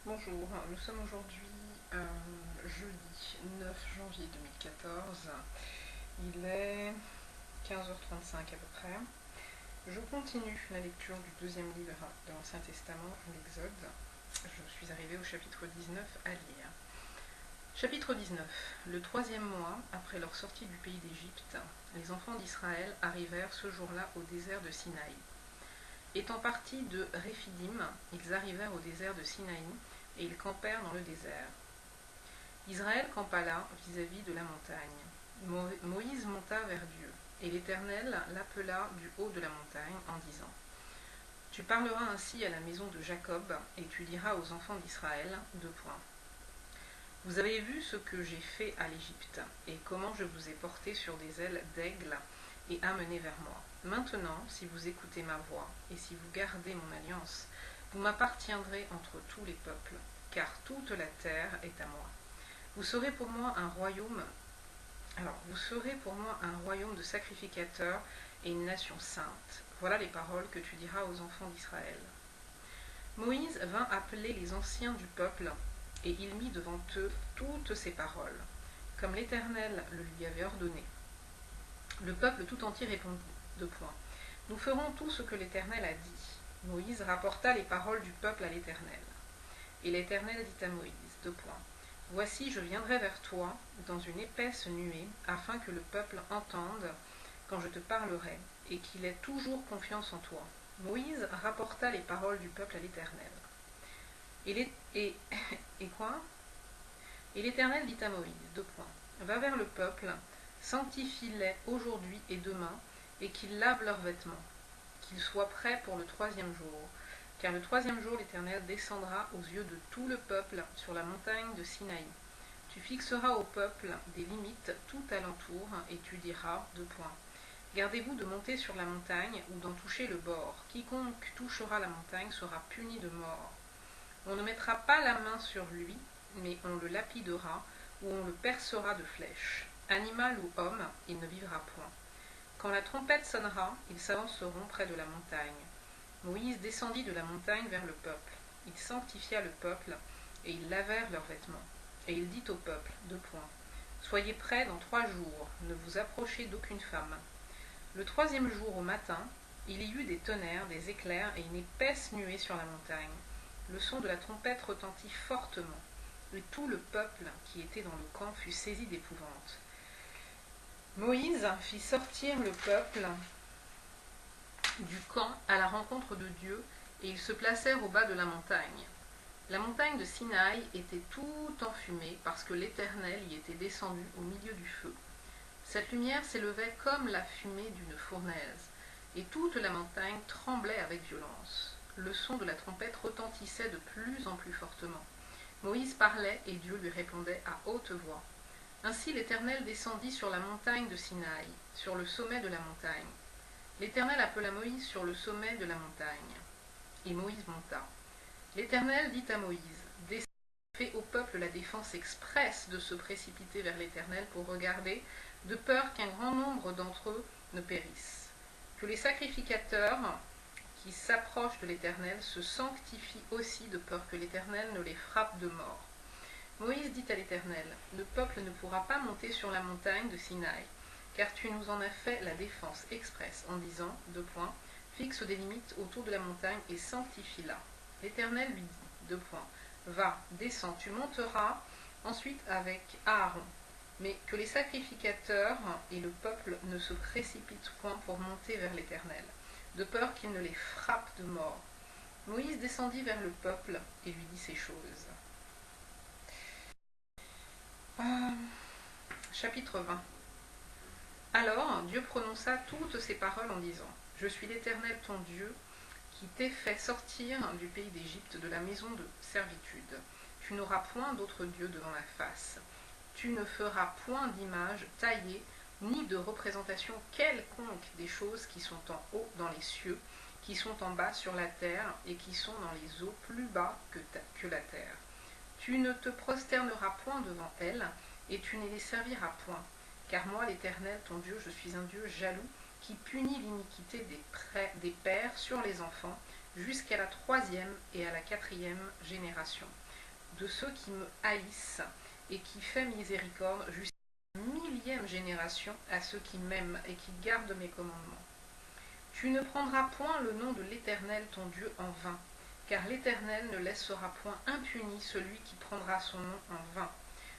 Bonjour, nous sommes aujourd'hui jeudi 9 janvier 2014. Il est 15h35 à peu près. Je continue la lecture du deuxième livre de l'Ancien Testament, l'Exode. Je suis arrivée au chapitre 19 à lire. Chapitre 19. Le troisième mois, après leur sortie du pays d'Égypte, les enfants d'Israël arrivèrent ce jour-là au désert de Sinaï. Étant partis de Réphidim, ils arrivèrent au désert de Sinaï, et ils campèrent dans le désert. Israël campa là, vis-à-vis de la montagne. Moïse monta vers Dieu, et l'Éternel l'appela du haut de la montagne en disant : Tu parleras ainsi à la maison de Jacob, et tu diras aux enfants d'Israël, : Vous avez vu ce que j'ai fait à l'Égypte, et comment je vous ai porté sur des ailes d'aigle et amené vers moi. Maintenant, si vous écoutez ma voix, et si vous gardez mon alliance, vous m'appartiendrez entre tous les peuples, car toute la terre est à moi. Vous serez pour moi un royaume. Vous serez pour moi un royaume de sacrificateurs et une nation sainte. Voilà les paroles que tu diras aux enfants d'Israël. Moïse vint appeler les anciens du peuple, et il mit devant eux toutes ces paroles, comme l'Éternel le lui avait ordonné. Le peuple tout entier répondit : Nous ferons tout ce que l'Éternel a dit. Moïse rapporta les paroles du peuple à l'Éternel. Et l'Éternel dit à Moïse : Voici, je viendrai vers toi dans une épaisse nuée, afin que le peuple entende quand je te parlerai, et qu'il ait toujours confiance en toi. Moïse rapporta les paroles du peuple à l'Éternel. Et quoi Et l'Éternel dit à Moïse : Va vers le peuple, sanctifie-les aujourd'hui et demain, et qu'ils lavent leurs vêtements, qu'ils soient prêts pour le troisième jour. Car le troisième jour, l'Éternel descendra aux yeux de tout le peuple sur la montagne de Sinaï. Tu fixeras au peuple des limites tout alentour, et tu diras : Gardez-vous de monter sur la montagne ou d'en toucher le bord. Quiconque touchera la montagne sera puni de mort. On ne mettra pas la main sur lui, mais on le lapidera ou on le percera de flèches. Animal ou homme, il ne vivra point. Quand la trompette sonnera, ils s'avanceront près de la montagne. Moïse descendit de la montagne vers le peuple. Il sanctifia le peuple, et ils lavèrent leurs vêtements. Et il dit au peuple : Soyez prêts dans 3 jours, ne vous approchez d'aucune femme. Le troisième jour au matin, il y eut des tonnerres, des éclairs et une épaisse nuée sur la montagne. Le son de la trompette retentit fortement, et tout le peuple qui était dans le camp fut saisi d'épouvante. Moïse fit sortir le peuple du camp à la rencontre de Dieu, et ils se placèrent au bas de la montagne. La montagne de Sinaï était tout enfumée parce que l'Éternel y était descendu au milieu du feu. Cette lumière s'élevait comme la fumée d'une fournaise, et toute la montagne tremblait avec violence. Le son de la trompette retentissait de plus en plus fortement. Moïse parlait et Dieu lui répondait à haute voix. Ainsi l'Éternel descendit sur la montagne de Sinaï, sur le sommet de la montagne. L'Éternel appela Moïse sur le sommet de la montagne, et Moïse monta. L'Éternel dit à Moïse : Descends, fais au peuple la défense expresse de se précipiter vers l'Éternel pour regarder, de peur qu'un grand nombre d'entre eux ne périssent. Que les sacrificateurs qui s'approchent de l'Éternel se sanctifient aussi, de peur que l'Éternel ne les frappe de mort. Moïse dit à l'Éternel : Le peuple ne pourra pas monter sur la montagne de Sinaï, car tu nous en as fait la défense expresse en disant : Fixe des limites autour de la montagne et sanctifie-la. L'Éternel lui dit : Va, descends, tu monteras ensuite avec Aaron. Mais que les sacrificateurs et le peuple ne se précipitent point pour monter vers l'Éternel, de peur qu'il ne les frappe de mort. Moïse descendit vers le peuple et lui dit ces choses. Chapitre 20. Alors Dieu prononça toutes ces paroles en disant : Je suis l'Éternel ton Dieu, qui t'ai fait sortir du pays d'Égypte, de la maison de servitude. Tu n'auras point d'autre Dieu devant ma face. Tu ne feras point d'image taillée, ni de représentation quelconque des choses qui sont en haut dans les cieux, qui sont en bas sur la terre, et qui sont dans les eaux plus bas que la terre. Tu ne te prosterneras point devant elles, et tu ne les serviras point. Car moi, l'Éternel, ton Dieu, je suis un Dieu jaloux, qui punit l'iniquité des pères sur les enfants jusqu'à la 3e et à la 4e génération, de ceux qui me haïssent, et qui fait miséricorde jusqu'à la 1000e génération à ceux qui m'aiment et qui gardent mes commandements. Tu ne prendras point le nom de l'Éternel ton Dieu en vain, car l'Éternel ne laissera point impuni celui qui prendra son nom en vain.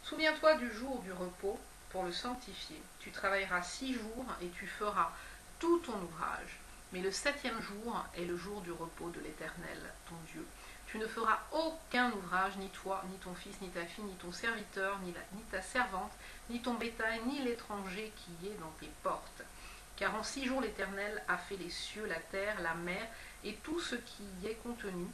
Souviens-toi du jour du repos pour le sanctifier. Tu travailleras 6 jours et tu feras tout ton ouvrage. Mais le 7e jour est le jour du repos de l'Éternel, ton Dieu. Tu ne feras aucun ouvrage, ni toi, ni ton fils, ni ta fille, ni ton serviteur, ni ta servante, ni ton bétail, ni l'étranger qui est dans tes portes. Car en 6 jours l'Éternel a fait les cieux, la terre, la mer et tout ce qui y est contenu,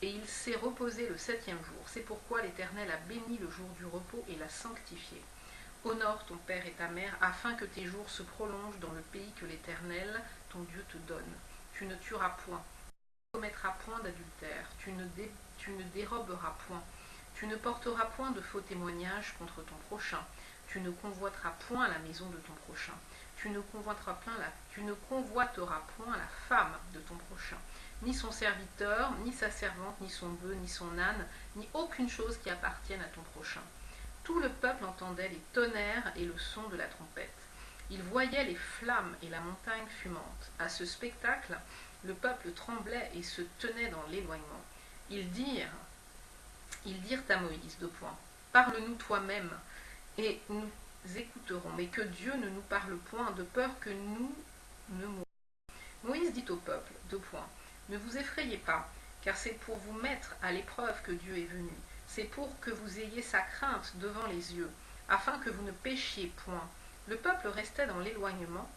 et il s'est reposé le 7e jour. C'est pourquoi l'Éternel a béni le jour du repos et l'a sanctifié. Honore ton père et ta mère, afin que tes jours se prolongent dans le pays que l'Éternel, ton Dieu, te donne. Tu ne tueras point, tu ne commettras point d'adultère, tu ne déroberas point, tu ne porteras point de faux témoignages contre ton prochain, tu ne convoiteras point la maison de ton prochain, tu ne convoiteras point la femme de ton prochain, ni son serviteur, ni sa servante, ni son bœuf, ni son âne, ni aucune chose qui appartienne à ton prochain. Tout le peuple entendait les tonnerres et le son de la trompette. Ils voyaient les flammes et la montagne fumante. À ce spectacle, le peuple tremblait et se tenait dans l'éloignement. Ils dirent à Moïse, parle-nous toi-même, et nous écouterons, mais que Dieu ne nous parle point, de peur que nous ne mourions. Moïse dit au peuple, ne vous effrayez pas, car c'est pour vous mettre à l'épreuve que Dieu est venu. C'est pour que vous ayez sa crainte devant les yeux, afin que vous ne péchiez point. Le peuple restait dans l'éloignement,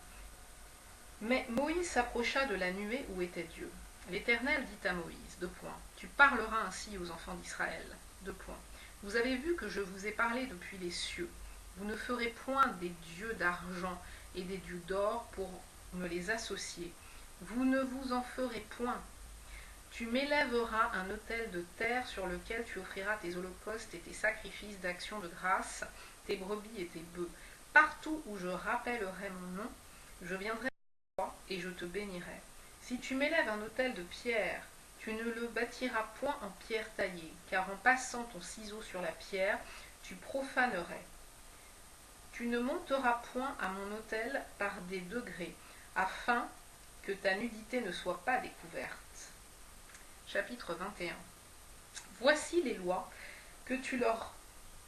mais Moïse s'approcha de la nuée où était Dieu. L'Éternel dit à Moïse, tu parleras ainsi aux enfants d'Israël. Vous avez vu que je vous ai parlé depuis les cieux. Vous ne ferez point des dieux d'argent et des dieux d'or pour me les associer. Vous ne vous en ferez point. Tu m'élèveras un autel de terre sur lequel tu offriras tes holocaustes et tes sacrifices d'action de grâce, tes brebis et tes bœufs. Partout où je rappellerai mon nom, je viendrai à toi et je te bénirai. Si tu m'élèves un autel de pierre, tu ne le bâtiras point en pierre taillée, car en passant ton ciseau sur la pierre, tu profanerais. Tu ne monteras point à mon autel par des degrés, afin que ta nudité ne soit pas découverte. Chapitre 21. Voici les lois que tu leur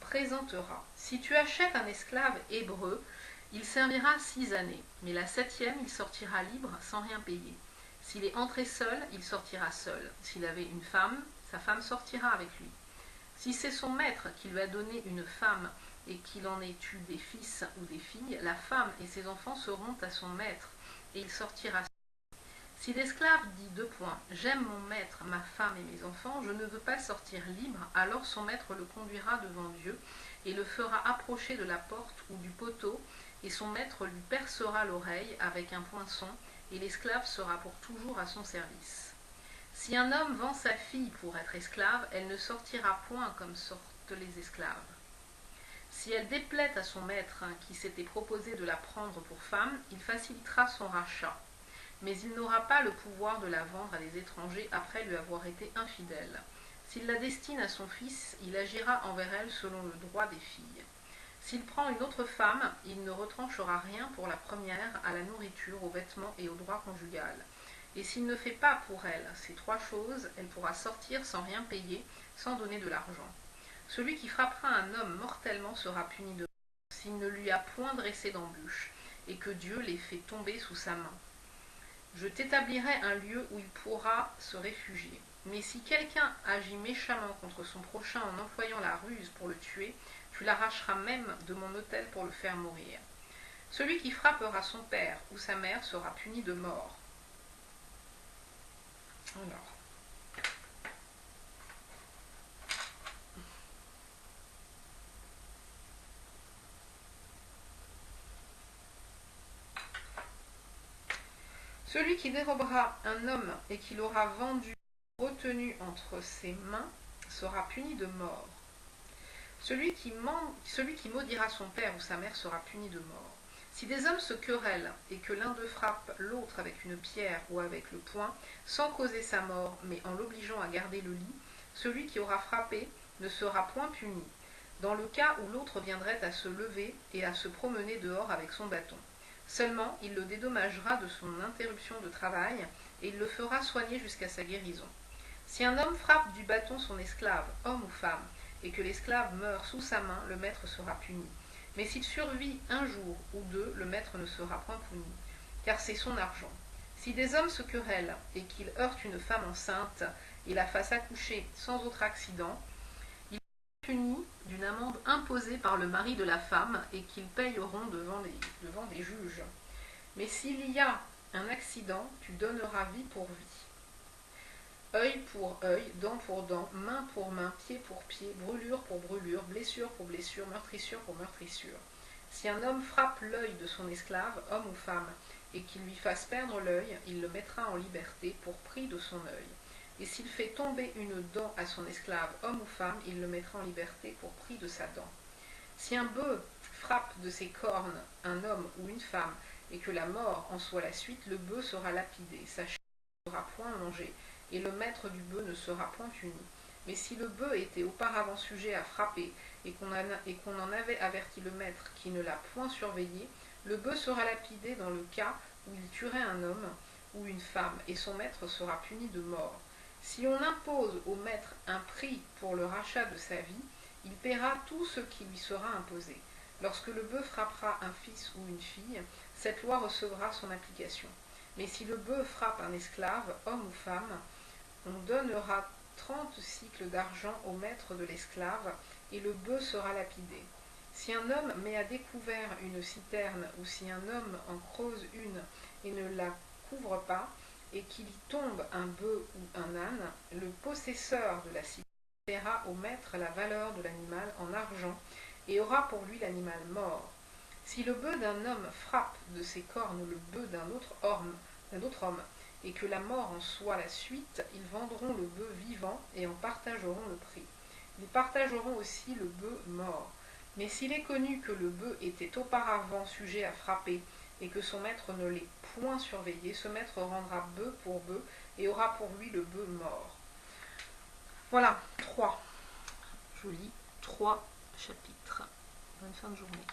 présenteras. Si tu achètes un esclave hébreu, il servira 6 années, mais la 7e, il sortira libre sans rien payer. S'il est entré seul, il sortira seul. S'il avait une femme, sa femme sortira avec lui. Si c'est son maître qui lui a donné une femme et qu'il en ait eu des fils ou des filles, la femme et ses enfants seront à son maître, et il sortira seul. Si l'esclave dit j'aime mon maître, ma femme et mes enfants, je ne veux pas sortir libre, alors son maître le conduira devant Dieu et le fera approcher de la porte ou du poteau, et son maître lui percera l'oreille avec un poinçon, et l'esclave sera pour toujours à son service. Si un homme vend sa fille pour être esclave, elle ne sortira point comme sortent les esclaves. Si elle déplaît à son maître qui s'était proposé de la prendre pour femme, il facilitera son rachat. Mais il n'aura pas le pouvoir de la vendre à des étrangers après lui avoir été infidèle. S'il la destine à son fils, il agira envers elle selon le droit des filles. S'il prend une autre femme, il ne retranchera rien pour la première, à la nourriture, aux vêtements et au droit conjugal. Et s'il ne fait pas pour elle ces 3 choses, elle pourra sortir sans rien payer, sans donner de l'argent. Celui qui frappera un homme mortellement sera puni de mort, s'il ne lui a point dressé d'embûche, et que Dieu l'ait fait tomber sous sa main. Je t'établirai un lieu où il pourra se réfugier. Mais si quelqu'un agit méchamment contre son prochain en employant la ruse pour le tuer, tu l'arracheras même de mon autel pour le faire mourir. Celui qui frappera son père ou sa mère sera puni de mort. Alors. Celui qui dérobera un homme et qui l'aura vendu, retenu entre ses mains, sera puni de mort. Celui qui maudira son père ou sa mère sera puni de mort. Si des hommes se querellent et que l'un d'eux frappe l'autre avec une pierre ou avec le poing, sans causer sa mort, mais en l'obligeant à garder le lit, celui qui aura frappé ne sera point puni, dans le cas où l'autre viendrait à se lever et à se promener dehors avec son bâton. Seulement, il le dédommagera de son interruption de travail et il le fera soigner jusqu'à sa guérison. Si un homme frappe du bâton son esclave, homme ou femme, et que l'esclave meurt sous sa main, le maître sera puni. Mais s'il survit un jour ou deux, le maître ne sera point puni, car c'est son argent. Si des hommes se querellent et qu'ils heurtent une femme enceinte et la fassent accoucher sans autre accident, ils seront punis d'une amende imposée par le mari de la femme et qu'ils payeront devant des juges. Mais s'il y a un accident, tu donneras vie pour vie. Œil pour œil, dent pour dent, main pour main, pied pour pied, brûlure pour brûlure, blessure pour blessure, meurtrissure pour meurtrissure. Si un homme frappe l'œil de son esclave, homme ou femme, et qu'il lui fasse perdre l'œil, il le mettra en liberté pour prix de son œil. Et s'il fait tomber une dent à son esclave, homme ou femme, il le mettra en liberté pour prix de sa dent. Si un bœuf frappe de ses cornes un homme ou une femme, et que la mort en soit la suite, le bœuf sera lapidé, sa chair ne sera point mangée, et le maître du bœuf ne sera point puni. Mais si le bœuf était auparavant sujet à frapper, et qu'on en avait averti le maître qui ne l'a point surveillé, le bœuf sera lapidé dans le cas où il tuerait un homme ou une femme, et son maître sera puni de mort. Si on impose au maître un prix pour le rachat de sa vie, il paiera tout ce qui lui sera imposé. Lorsque le bœuf frappera un fils ou une fille, cette loi recevra son application. Mais si le bœuf frappe un esclave, homme ou femme, on donnera 30 cycles d'argent au maître de l'esclave, et le bœuf sera lapidé. Si un homme met à découvert une citerne, ou si un homme en creuse une et ne la couvre pas, et qu'il y tombe un bœuf ou un âne, le possesseur de la citerne paiera au maître la valeur de l'animal en argent, et aura pour lui l'animal mort. Si le bœuf d'un homme frappe de ses cornes le bœuf d'un autre homme, et que la mort en soit la suite, ils vendront le bœuf vivant et en partageront le prix. Ils partageront aussi le bœuf mort. Mais s'il est connu que le bœuf était auparavant sujet à frapper, et que son maître ne l'ait point surveillé, ce maître rendra bœuf pour bœuf, et aura pour lui le bœuf mort. Voilà, 3. Je lis 3 chapitres. Bonne fin de journée.